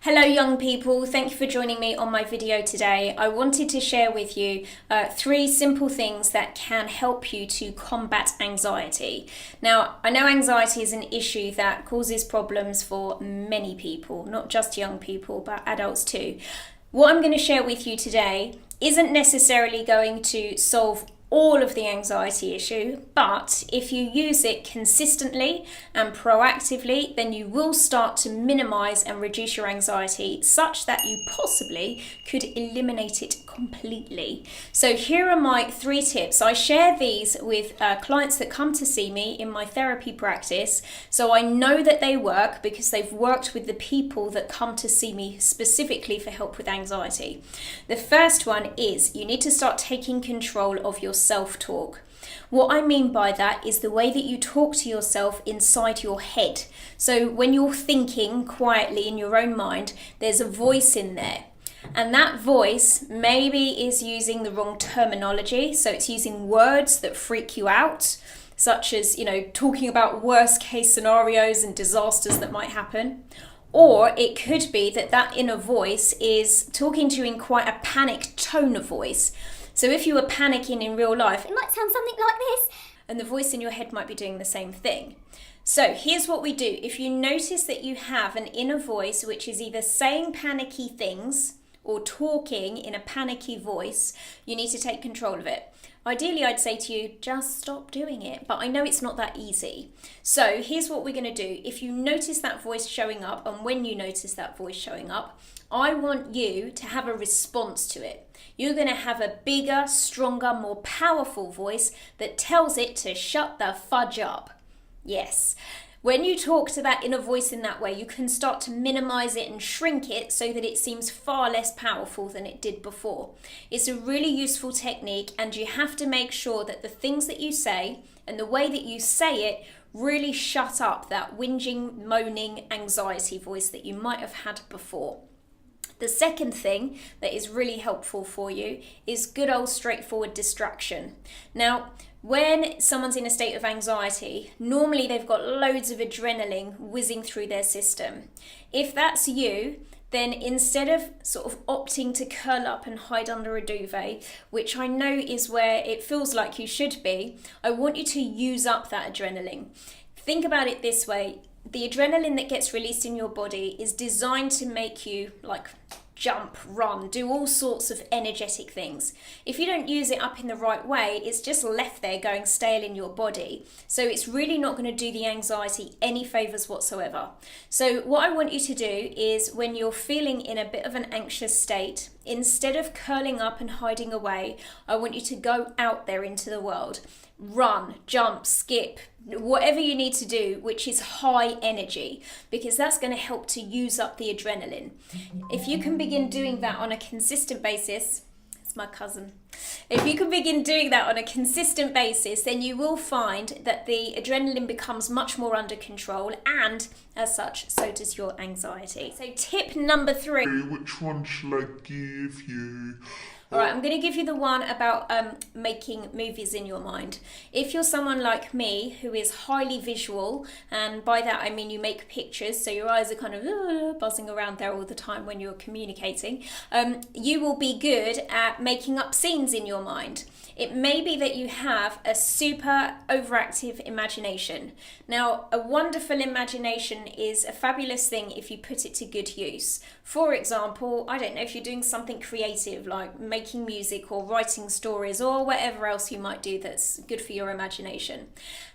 Hello young people, thank you for joining me on my video today. I wanted to share with you 3 simple things that can help you to combat anxiety. Now, I know anxiety is an issue that causes problems for many people, not just young people, but adults too. What I'm going to share with you today isn't necessarily going to solve all of the anxiety issue, but if you use it consistently and proactively, then you will start to minimize and reduce your anxiety such that you possibly could eliminate it completely. So here are my 3 tips. I share these with clients that come to see me in my therapy practice, so I know that they work because they've worked with the people that come to see me specifically for help with anxiety. The first one is you need to start taking control of your self-talk. What I mean by that is the way that you talk to yourself inside your head. So when you're thinking quietly in your own mind, there's a voice in there. And that voice maybe is using the wrong terminology. So it's using words that freak you out, such as, talking about worst case scenarios and disasters that might happen. Or it could be that inner voice is talking to you in quite a panicked tone of voice. So if you were panicking in real life, it might sound something like this, and the voice in your head might be doing the same thing. So here's what we do. If you notice that you have an inner voice which is either saying panicky things or talking in a panicky voice, you need to take control of it. Ideally, I'd say to you, just stop doing it, but I know it's not that easy. So here's what we're going to do. If you notice that voice showing up, and when you notice that voice showing up, I want you to have a response to it. You're going to have a bigger, stronger, more powerful voice that tells it to shut the fudge up. Yes. When you talk to that inner voice in that way, you can start to minimize it and shrink it so that it seems far less powerful than it did before. It's a really useful technique, and you have to make sure that the things that you say and the way that you say it really shut up that whinging, moaning, anxiety voice that you might have had before. The second thing that is really helpful for you is good old straightforward distraction. Now, when someone's in a state of anxiety, normally they've got loads of adrenaline whizzing through their system. If that's you, then instead of sort of opting to curl up and hide under a duvet, which I know is where it feels like you should be, I want you to use up that adrenaline. Think about it this way. The adrenaline that gets released in your body is designed to make you jump, run, do all sorts of energetic things. If you don't use it up in the right way, it's just left there going stale in your body. So it's really not going to do the anxiety any favors whatsoever. So what I want you to do is when you're feeling in a bit of an anxious state, instead of curling up and hiding away, I want you to go out there into the world. Run, jump, skip, whatever you need to do, which is high energy, because that's going to help to use up the adrenaline. If you can begin doing that on a consistent basis, it's my cousin. If you can begin doing that on a consistent basis, then you will find that the adrenaline becomes much more under control, and as such, so does your anxiety. So tip number 3. Which one shall I give you? All right, I'm going to give you the one about making movies in your mind. If you're someone like me who is highly visual, and by that I mean you make pictures, so your eyes are kind of buzzing around there all the time when you're communicating, you will be good at making up scenes in your mind. It may be that you have a super overactive imagination. Now, a wonderful imagination is a fabulous thing if you put it to good use. For example, I don't know, if you're doing something creative like making music or writing stories or whatever else you might do that's good for your imagination.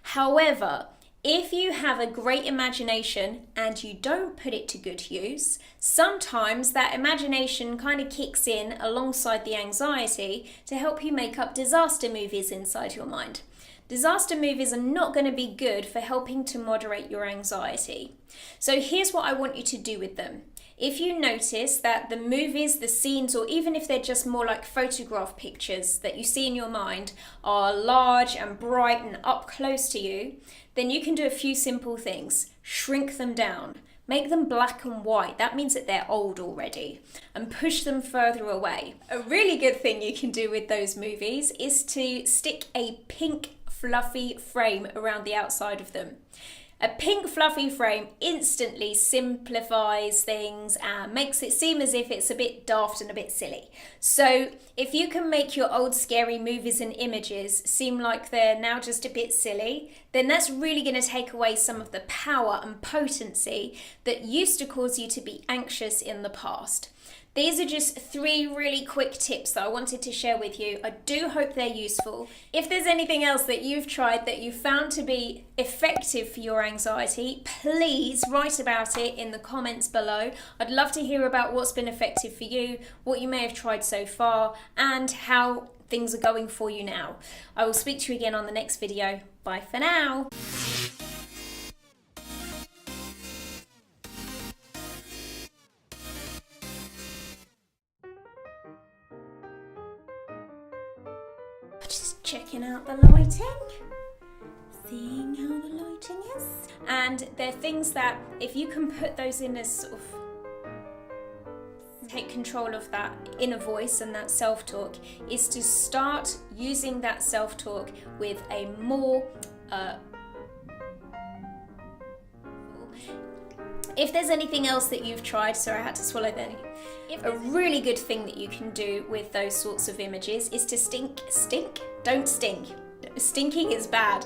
However, if you have a great imagination and you don't put it to good use, sometimes that imagination kind of kicks in alongside the anxiety to help you make up disaster movies inside your mind. Disaster movies are not going to be good for helping to moderate your anxiety. So here's what I want you to do with them. If you notice that the movies, the scenes, or even if they're just more like photograph pictures that you see in your mind are large and bright and up close to you, then you can do a few simple things. Shrink them down. Make them black and white. That means that they're old already. And push them further away. A really good thing you can do with those movies is to stick a pink fluffy frame around the outside of them. A pink fluffy frame instantly simplifies things and makes it seem as if it's a bit daft and a bit silly. So if you can make your old scary movies and images seem like they're now just a bit silly, then that's really going to take away some of the power and potency that used to cause you to be anxious in the past. These are just 3 really quick tips that I wanted to share with you. I do hope they're useful. If there's anything else that you've tried that you found to be effective for your anxiety, please write about it in the comments below. I'd love to hear about what's been effective for you, what you may have tried so far, and how things are going for you now. I will speak to you again on the next video. Bye for now. Just checking out the lighting, seeing how the lighting is. And they're things that if you can put those in as sort of take control of that inner voice and that self-talk, is to start using that self-talk with a more if there's anything else that you've tried, sorry I had to swallow that. A really good thing that you can do with those sorts of images is to don't stink. Stinking is bad.